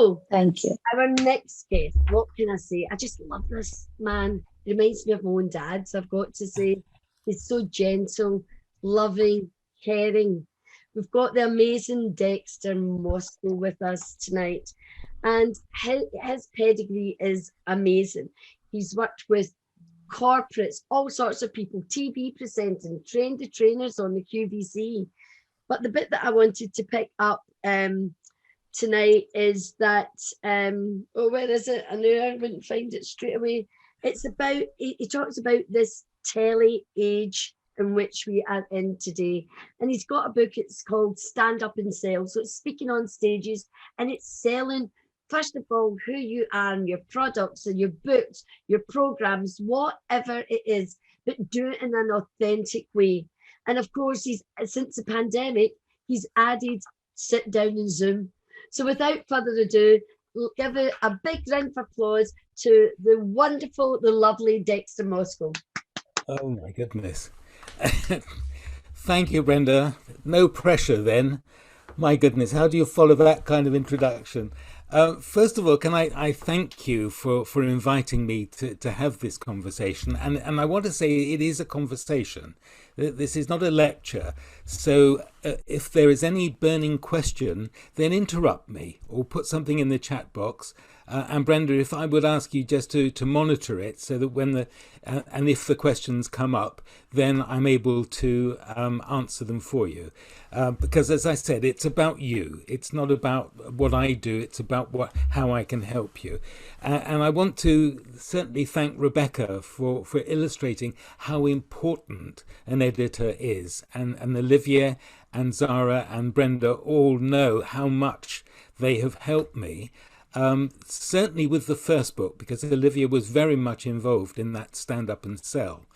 So, Thank you. our next guest, what can I say? I just love this man. He reminds me of my own dad, so I've got to say. He's so gentle, loving, caring. We've got the amazing Dexter Moscow with us tonight, and his pedigree is amazing. He's worked with corporates, all sorts of people, TV presenting, trained the trainers on the QVC. But the bit that I wanted to pick up tonight is that where is it? I knew I wouldn't find it straight away. It's about he talks about this telly age in which we are in today, and he's got a book. It's called Stand Up and Sell. So it's speaking on stages, and it's selling, first of all, who you are and your products and your books, your programs, whatever it is, but do it in an authentic way. And of course, he's since the pandemic, he's added sit down and Zoom. So without further ado, give it a big round of applause to the wonderful, the lovely Dexter Moscow. Oh my goodness. Thank you, Brenda. No pressure then. My goodness, how do you follow that kind of introduction? First of all, can I thank you for inviting me to have this conversation. And I want to say it is a conversation. This is not a lecture. So if there is any burning question, then interrupt me or put something in the chat box. And Brenda, if I would ask you just to monitor it so that when and if the questions come up, then I'm able to answer them for you. Because as I said, it's about you. It's not about what I do. It's about how I can help you. And I want to certainly thank Rebecca for illustrating how important an editor is. And Olivia and Zara and Brenda all know how much they have helped me. Certainly with the first book, because Olivia was very much involved in that Stand Up and Sell.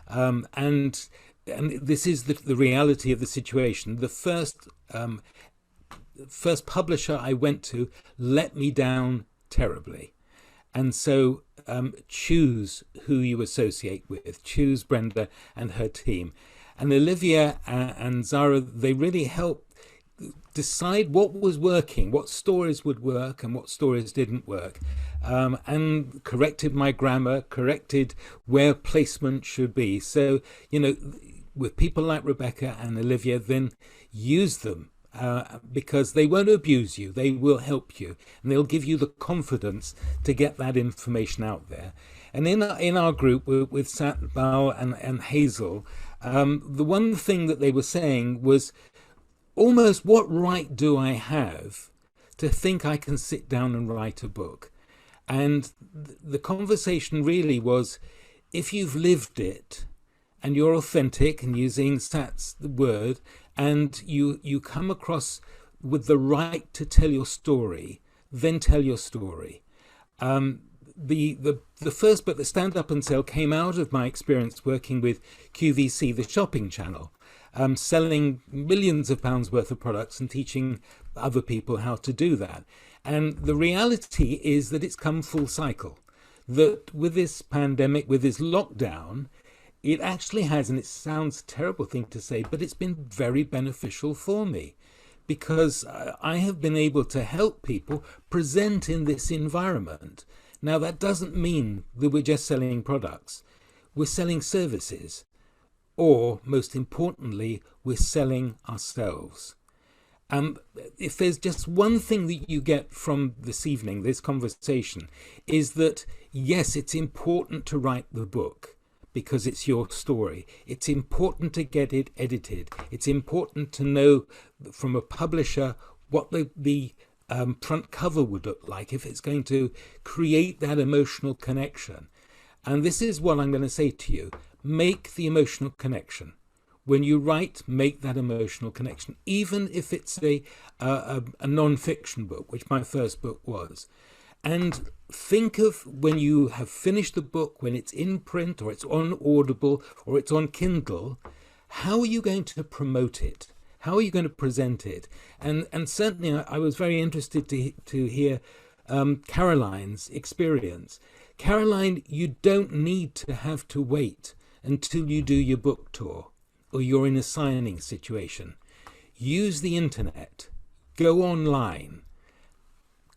And this is the reality of the situation. The first publisher I went to let me down terribly. And so choose who you associate with. Choose Brenda and her team. And Olivia and Zara, they really helped decide what was working, what stories would work and what stories didn't work, and corrected my grammar, corrected where placement should be. So, with people like Rebecca and Olivia, then use them because they won't abuse you. They will help you and they'll give you the confidence to get that information out there. And in our group with Satbal and Hazel, the one thing that they were saying was, almost what right do I have to think I can sit down and write a book? And the conversation really was, if you've lived it and you're authentic and using Sat's word, and you come across with the right to tell your story, then tell your story. The first book, the Stand Up and Sell, came out of my experience working with QVC The Shopping Channel. Selling millions of pounds worth of products and teaching other people how to do that. And the reality is that it's come full cycle. That with this pandemic, with this lockdown, it actually has, and it sounds a terrible thing to say, but it's been very beneficial for me because I have been able to help people present in this environment. Now, that doesn't mean that we're just selling products. We're selling services. Or, most importantly, we're selling ourselves. If there's just one thing that you get from this evening, this conversation, is that, yes, it's important to write the book because it's your story. It's important to get it edited. It's important to know from a publisher what the front cover would look like if it's going to create that emotional connection. And this is what I'm going to say to you. Make the emotional connection. When you write, make that emotional connection, even if it's a non-fiction book, which my first book was. And think of when you have finished the book, when it's in print or it's on Audible or it's on Kindle, how are you going to promote it? How are you going to present it? And certainly I was very interested to hear Caroline's experience. Caroline, you don't need to have to wait until you do your book tour or you're in a signing situation. Use the internet, go online,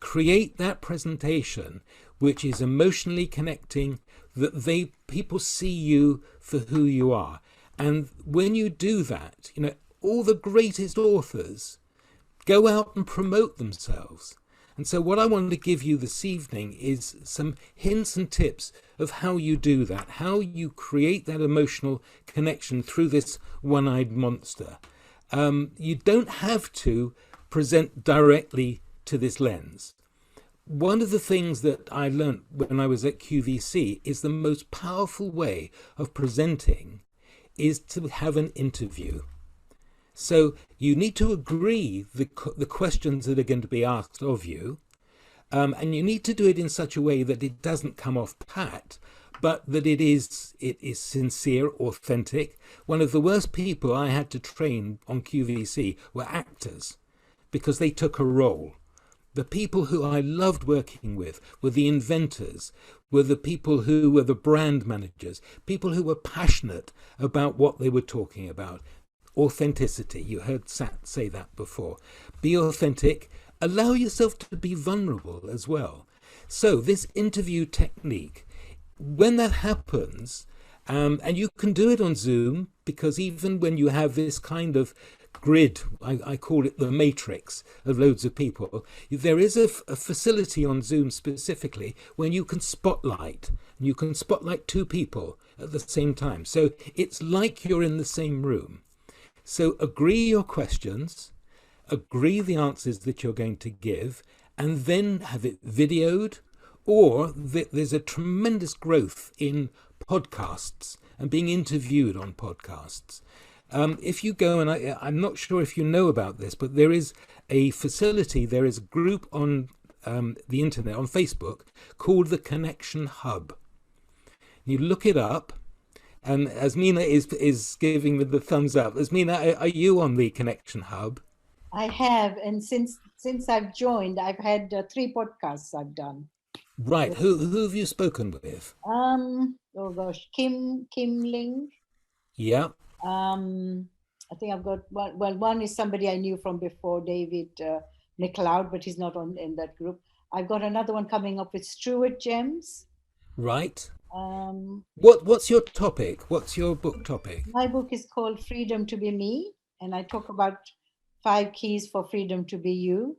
create that presentation which is emotionally connecting, that people see you for who you are. And when you do that, all the greatest authors go out and promote themselves. And so what I wanted to give you this evening is some hints and tips of how you do that, how you create that emotional connection through this one-eyed monster. You don't have to present directly to this lens. One of the things that I learned when I was at QVC is the most powerful way of presenting is to have an interview. So you need to agree the questions that are going to be asked of you, and you need to do it in such a way that it doesn't come off pat, but that it is sincere, authentic. One of the worst people I had to train on QVC were actors, because they took a role. The people who I loved working with were the inventors, were the people who were the brand managers, people who were passionate about what they were talking about. Authenticity. You heard Sat say that before. Be authentic. Allow yourself to be vulnerable as well. So this interview technique, when that happens, and you can do it on Zoom, because even when you have this kind of grid, I call it the matrix of loads of people, there is a facility on Zoom specifically when you can spotlight, and you can spotlight two people at the same time. So it's like you're in the same room. So agree your questions, agree the answers that you're going to give, and then have it videoed. Or there's a tremendous growth in podcasts and being interviewed on podcasts. If you go, and I'm not sure if you know about this, but there is a facility, there is a group on the internet, on Facebook, called the Connection Hub. You look it up. And Asmina is giving me the thumbs up. Asmina, are you on the Connection Hub? I have, and since I've joined, I've had 3 podcasts I've done. Right. Who have you spoken with? Oh gosh, Kim Ling. Yeah. I think I've got one. Well, one is somebody I knew from before, David McLeod, but he's not in that group. I've got another one coming up with Stuart Gems. Right. What's your topic? What's your book topic? My book is called Freedom to Be Me, and I talk about 5 keys for freedom to be you.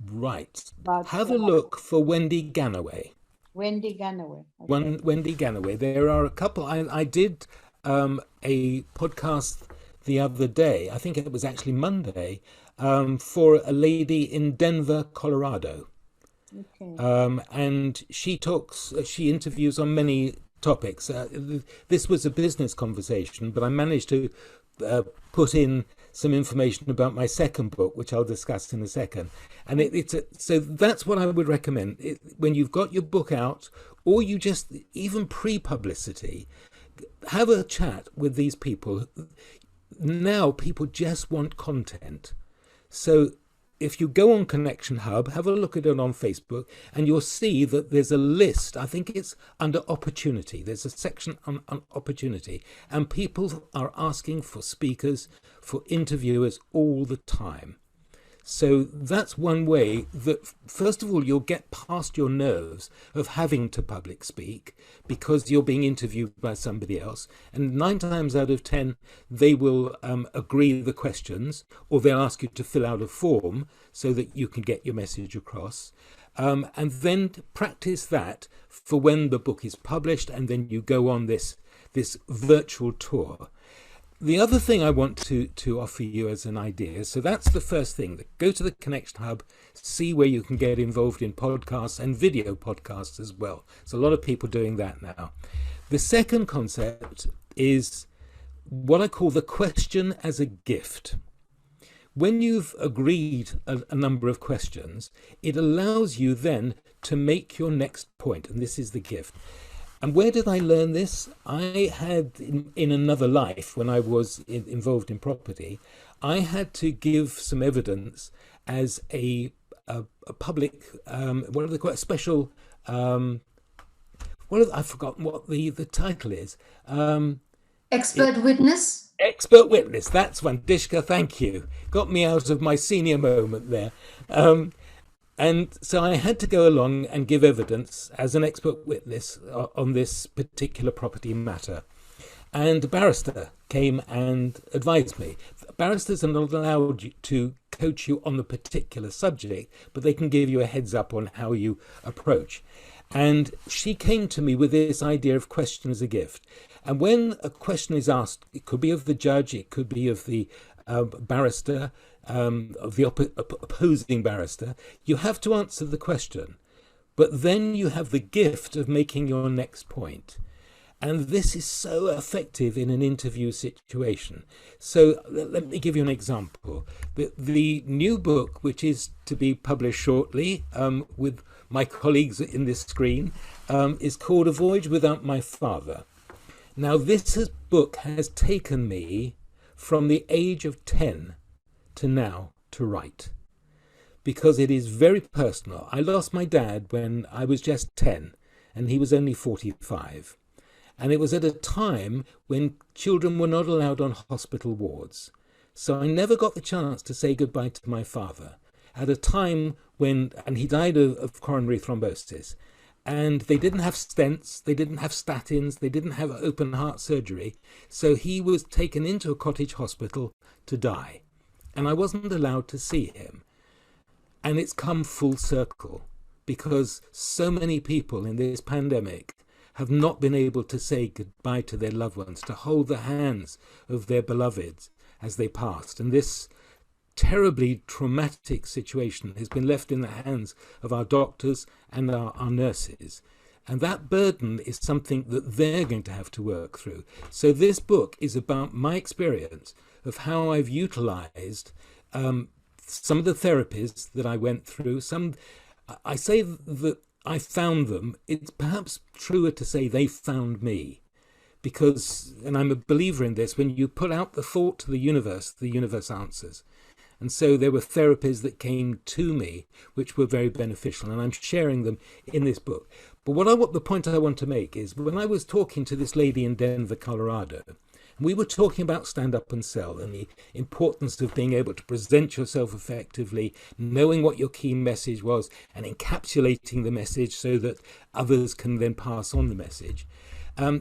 Right. But have a look for Wendy Ganaway. Wendy Ganaway. Okay. Wendy Ganaway. There are a couple. I did a podcast the other day. I think it was actually Monday, for a lady in Denver, Colorado. Okay. And she interviews on many topics. This was a business conversation, but I managed to put in some information about my second book, which I'll discuss in a second. And so that's what I would recommend. When you've got your book out, or you just, even pre-publicity, have a chat with these people. Now people just want content. So if you go on Connection Hub, have a look at it on Facebook, and you'll see that there's a list. I think it's under opportunity. There's a section on opportunity, and people are asking for speakers, for interviewers all the time. So that's one way that, first of all, you'll get past your nerves of having to public speak, because you're being interviewed by somebody else. And 9 times out of 10, they will agree the questions, or they'll ask you to fill out a form so that you can get your message across. And then practice that for when the book is published, and then you go on this virtual tour. The other thing I want to offer you as an idea, so that's the first thing. Go to the Connection Hub, see where you can get involved in podcasts and video podcasts as well. There's a lot of people doing that now. The second concept is what I call the question as a gift. When you've agreed a number of questions, it allows you then to make your next point, and this is the gift. And where did I learn this? I had, in another life, when I was involved in property, I had to give some evidence as a public, what do they call it? A special, I've forgotten what the title is. Expert witness? Expert witness, that's one. Dishka, thank you. Got me out of my senior moment there. And so I had to go along and give evidence as an expert witness on this particular property matter. And a barrister came and advised me. Barristers are not allowed to coach you on the particular subject, but they can give you a heads up on how you approach. And she came to me with this idea of question as a gift. And when a question is asked, it could be of the judge, it could be of the barrister, of the opposing barrister, you have to answer the question. But then you have the gift of making your next point. And this is so effective in an interview situation. So let me give you an example. The new book, which is to be published shortly with my colleagues in this screen, is called A Voyage Without My Father. Now, this book has taken me from the age of 10 to now to write, because it is very personal. I lost my dad when I was just 10, and he was only 45. And it was at a time when children were not allowed on hospital wards. So I never got the chance to say goodbye to my father at a time when, and he died of coronary thrombosis, and they didn't have stents, they didn't have statins, they didn't have open heart surgery. So he was taken into a cottage hospital to die. And I wasn't allowed to see him. And it's come full circle, because so many people in this pandemic have not been able to say goodbye to their loved ones, to hold the hands of their beloveds as they passed. And this terribly traumatic situation has been left in the hands of our doctors and our nurses. And that burden is something that they're going to have to work through. So this book is about my experience of how I've utilized some of the therapies that I went through. I say that I found them. It's perhaps truer to say they found me, because, and I'm a believer in this, when you put out the thought to the universe answers. And so there were therapies that came to me which were very beneficial, and I'm sharing them in this book. But the point I want to make is, when I was talking to this lady in Denver, Colorado, we were talking about stand up and sell and the importance of being able to present yourself effectively, knowing what your key message was and encapsulating the message so that others can then pass on the message.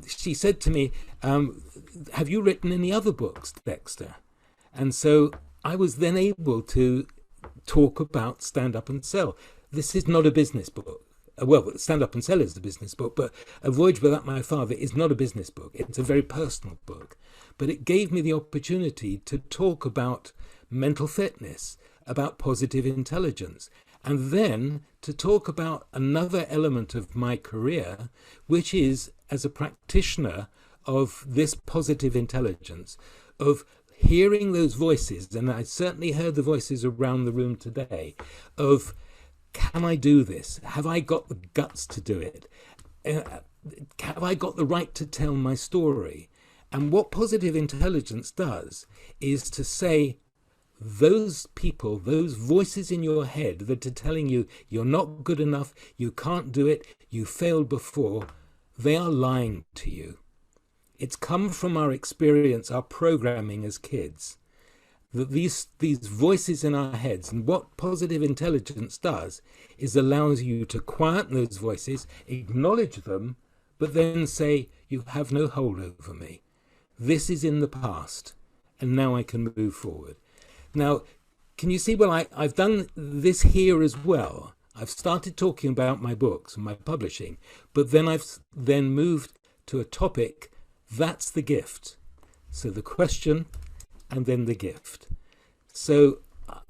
She said to me, have you written any other books, Dexter? And so I was then able to talk about stand up and sell. This is not a business book. Well, Stand Up and Sell is the business book, but A Voyage Without My Father is not a business book. It's a very personal book. But it gave me the opportunity to talk about mental fitness, about positive intelligence, and then to talk about another element of my career, which is as a practitioner of this positive intelligence, of hearing those voices, and I certainly heard the voices around the room today, of, can I do this? Have I got the guts to do it? Have I got the right to tell my story? And what positive intelligence does is to say, those people, those voices in your head that are telling you you're not good enough, you can't do it, you failed before, they are lying to you. It's come from our experience, our programming as kids, that these voices in our heads, and what positive intelligence does is allows you to quieten those voices, acknowledge them, but then say, you have no hold over me. This is in the past, and now I can move forward. Now, can you see, well, I've done this here as well. I've started talking about my books and my publishing, but then I've then moved to a topic, that's the gift. So the question, and then the gift. So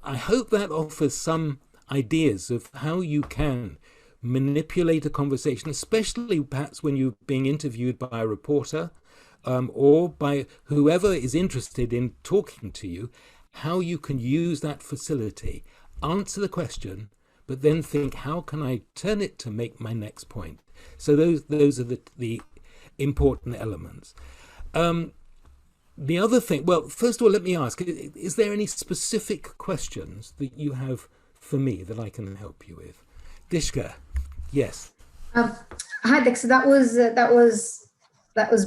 I hope that offers some ideas of how you can manipulate a conversation, especially perhaps when you're being interviewed by a reporter or by whoever is interested in talking to you, how you can use that facility, answer the question, but then think, how can I turn it to make my next point? So those are the important elements. The other thing, well, first of all, let me ask, is there any specific questions that you have for me that I can help you with? Dishka, yes. Hi, Dexter, that was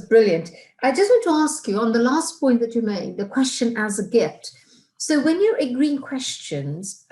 brilliant. I just want to ask you on the last point that you made, the question as a gift. So when you're agreeing questions,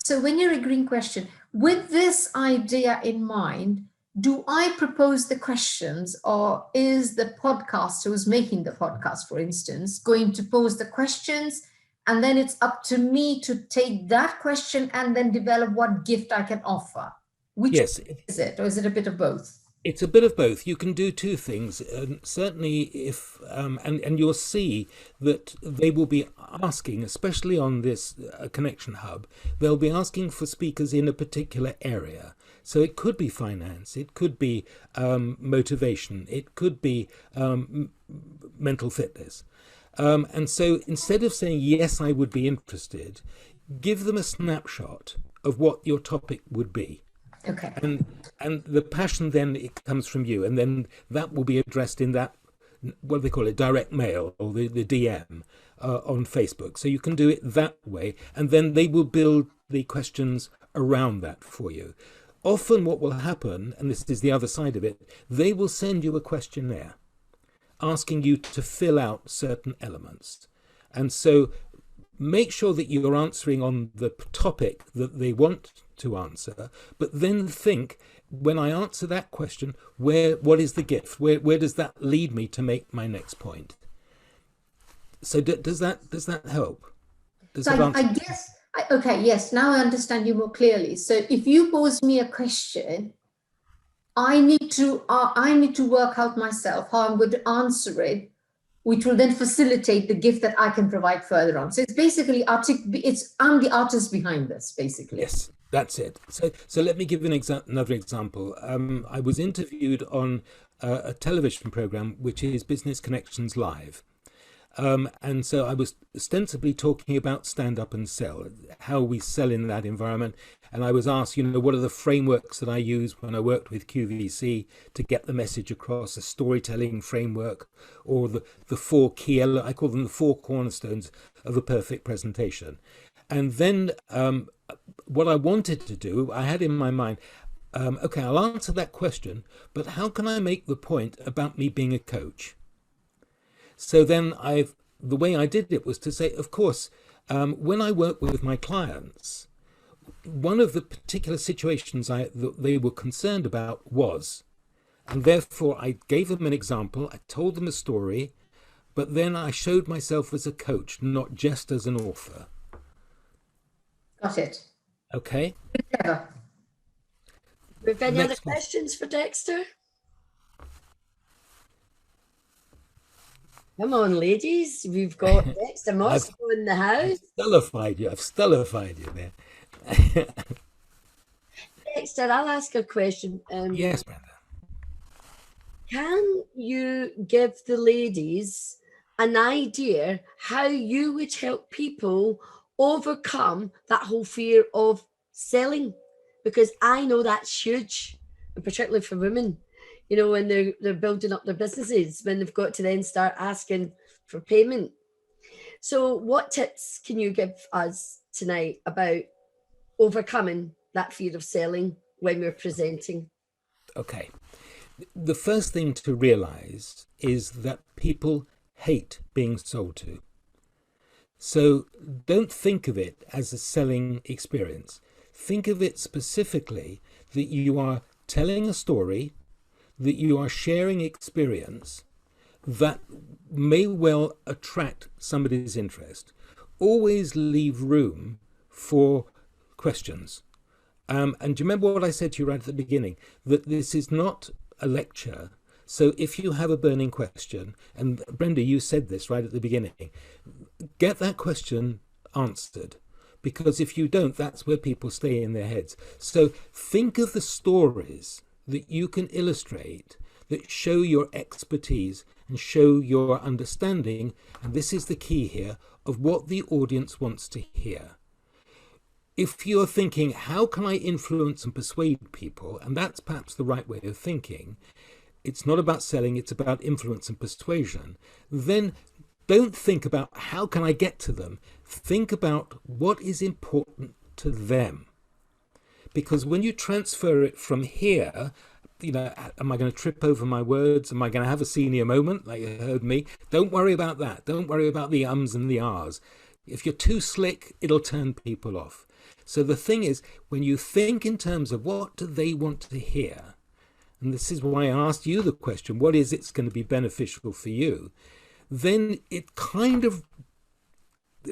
So when you're agreeing question, with this idea in mind, do I propose the questions, or is the podcaster who's making the podcast, for instance, going to pose the questions, and then it's up to me to take that question and then develop what gift I can offer? Which Yes. is it, or is it a bit of both? It's a bit of both. You can do two things. Certainly, if and you'll see that they will be asking, especially on this connection hub, they'll be asking for speakers in a particular area. So it could be finance, it could be motivation, it could be mental fitness. And so instead of saying, yes, I would be interested, give them a snapshot of what your topic would be. Okay. And the passion, then it comes from you, and then that will be addressed in that, what do they call it, direct mail, or the DM on Facebook. So you can do it that way, and then they will build the questions around that for you. Often what will happen, and this is the other side of it, they will send you a questionnaire asking you to fill out certain elements. And so make sure that you're answering on the topic that they want to answer, but then think, when I answer that question, what is the gift? Where does that lead me to make my next point? So does that help? I guess, okay, yes, now I understand you more clearly. So if you pose me a question, I need to work out myself how I'm going to answer it, which will then facilitate the gift that I can provide further on. So it's basically I'm the artist behind this, basically. Yes, that's it. So let me give you another example. I was interviewed on a television program, which is Business Connections Live. And so I was ostensibly talking about stand up and sell, how we sell in that environment. And I was asked, what are the frameworks that I use when I worked with QVC to get the message across, a storytelling framework, or the four key, I call them the four cornerstones of a perfect presentation. And then what I wanted to do, I had in my mind, okay, I'll answer that question, but how can I make the point about me being a coach? So then the way I did it was to say, of course, when I work with my clients, one of the particular situations that they were concerned about was, and therefore I gave them an example, I told them a story, but then I showed myself as a coach, not just as an author. Got it. Okay. Yeah. Have any other questions for Dexter? Come on, ladies. We've got Dexter Moscow in the house. I've stullified you there. Dexter, I'll ask a question. Yes, Brenda. Can you give the ladies an idea how you would help people overcome that whole fear of selling? Because I know that's huge, and particularly for women. When they're building up their businesses, when they've got to then start asking for payment. So what tips can you give us tonight about overcoming that fear of selling when we're presenting? Okay. The first thing to realize is that people hate being sold to. So don't think of it as a selling experience. Think of it specifically that you are telling a story, that you are sharing experience that may well attract somebody's interest. Always leave room for questions. And do you remember what I said to you right at the beginning? That this is not a lecture. So if you have a burning question, and Brenda, you said this right at the beginning, get that question answered. Because if you don't, that's where people stay in their heads. So think of the stories that you can illustrate that show your expertise and show your understanding, and this is the key here, of what the audience wants to hear. If you're thinking, how can I influence and persuade people, and that's perhaps the right way of thinking, it's not about selling, it's about influence and persuasion, then don't think about how can I get to them. Think about what is important to them. Because when you transfer it from here, am I going to trip over my words? Am I going to have a senior moment like you heard me? Don't worry about that. Don't worry about the ums and the ahs. If you're too slick, it'll turn people off. So the thing is, when you think in terms of what do they want to hear, and this is why I asked you the question, what is it's going to be beneficial for you, then it kind of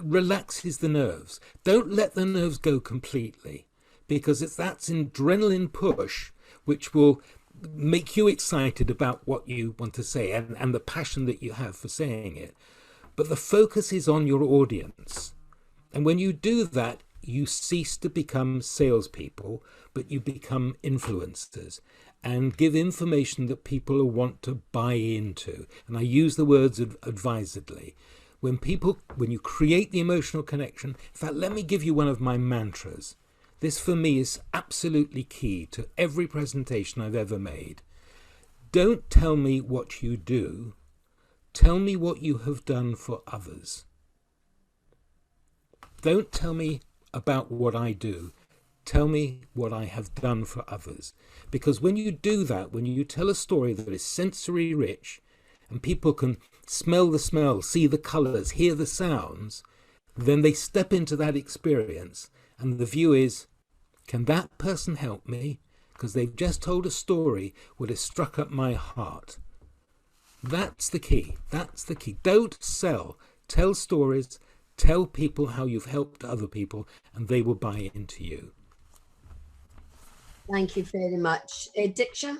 relaxes the nerves. Don't let the nerves go completely, because that's an adrenaline push which will make you excited about what you want to say and the passion that you have for saying it. But the focus is on your audience. And when you do that, you cease to become salespeople, but you become influencers and give information that people want to buy into. And I use the words advisedly. When you create the emotional connection, in fact, let me give you one of my mantras. This for me is absolutely key to every presentation I've ever made. Don't tell me what you do. Tell me what you have done for others. Don't tell me about what I do. Tell me what I have done for others. Because when you do that, when you tell a story that is sensory rich, and people can smell the smell, see the colors, hear the sounds, then they step into that experience. And the view is, can that person help me? Because they've just told a story that has struck up my heart. That's the key. That's the key. Don't sell. Tell stories. Tell people how you've helped other people, and they will buy into you. Thank you very much. Diksha?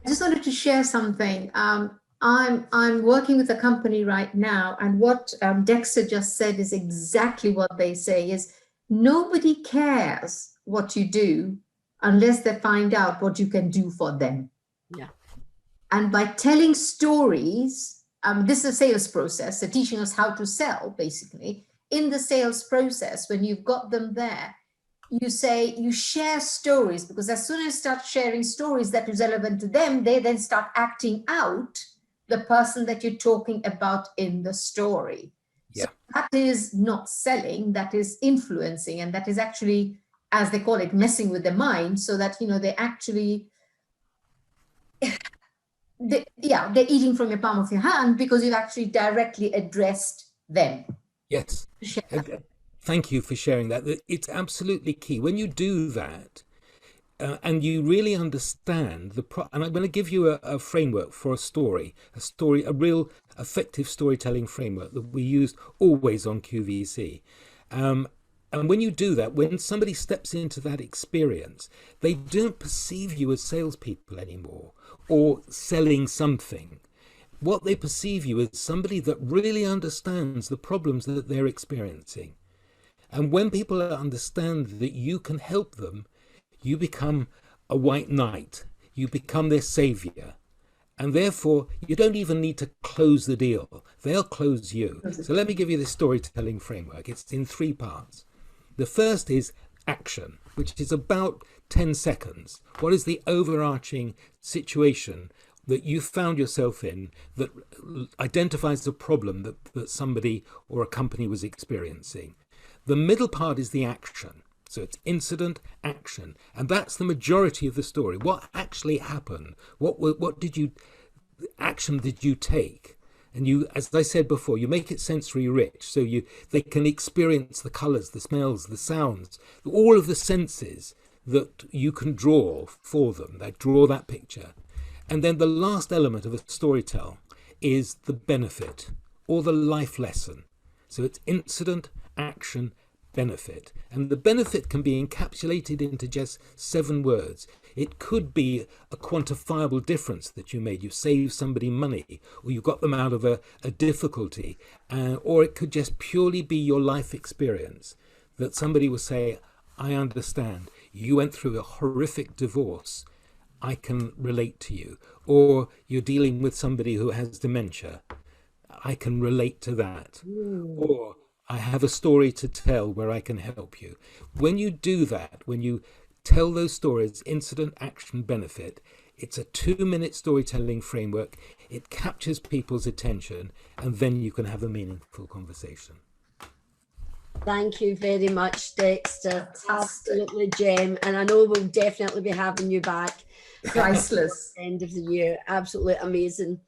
I just wanted to share something. I'm working with a company right now, and what Dexter just said is exactly what they say is nobody cares what you do unless they find out what you can do for them. Yeah. And by telling stories, this is a sales process, so teaching us how to sell, basically. In the sales process, when you've got them there, you share stories, because as soon as you start sharing stories that is relevant to them, they then start acting out the person that you're talking about in the story. Yeah. So that is not selling, that is influencing, and that is actually, as they call it, messing with the mind, so that, they actually, they're eating from your palm of your hand because you've actually directly addressed them. Yes. Thank you for sharing that. It's absolutely key. When you do that, and you really understand and I'm going to give you a framework for a story, a real effective storytelling framework that we used always on QVC. And when you do that, when somebody steps into that experience, they don't perceive you as salespeople anymore or selling something. What they perceive you as somebody that really understands the problems that they're experiencing. And when people understand that you can help them, you become a white knight. You become their savior. And therefore, you don't even need to close the deal. They'll close you. So let me give you this storytelling framework. It's in 3 parts. The first is action, which is about 10 seconds. What is the overarching situation that you found yourself in that identifies the problem that somebody or a company was experiencing? The middle part is the action. So it's incident, action. And that's the majority of the story. What actually happened? What action did you take? And you, as I said before, you make it sensory rich. So they can experience the colors, the smells, the sounds, all of the senses that you can draw for them. They draw that picture. And then the last element of a storytell is the benefit or the life lesson. So it's incident, action, benefit. And the benefit can be encapsulated into just 7 words. It could be a quantifiable difference that you made. You saved somebody money, or you got them out of a difficulty. Or it could just purely be your life experience, that somebody will say, I understand. You went through a horrific divorce. I can relate to you. Or you're dealing with somebody who has dementia. I can relate to that. Or I have a story to tell where I can help you. When you do that, when you tell those stories, incident, action, benefit, it's a 2-minute storytelling framework. It captures people's attention, and then you can have a meaningful conversation. Thank you very much, Dexter. Absolutely gem. And I know we'll definitely be having you back. Priceless. End of the year. Absolutely amazing.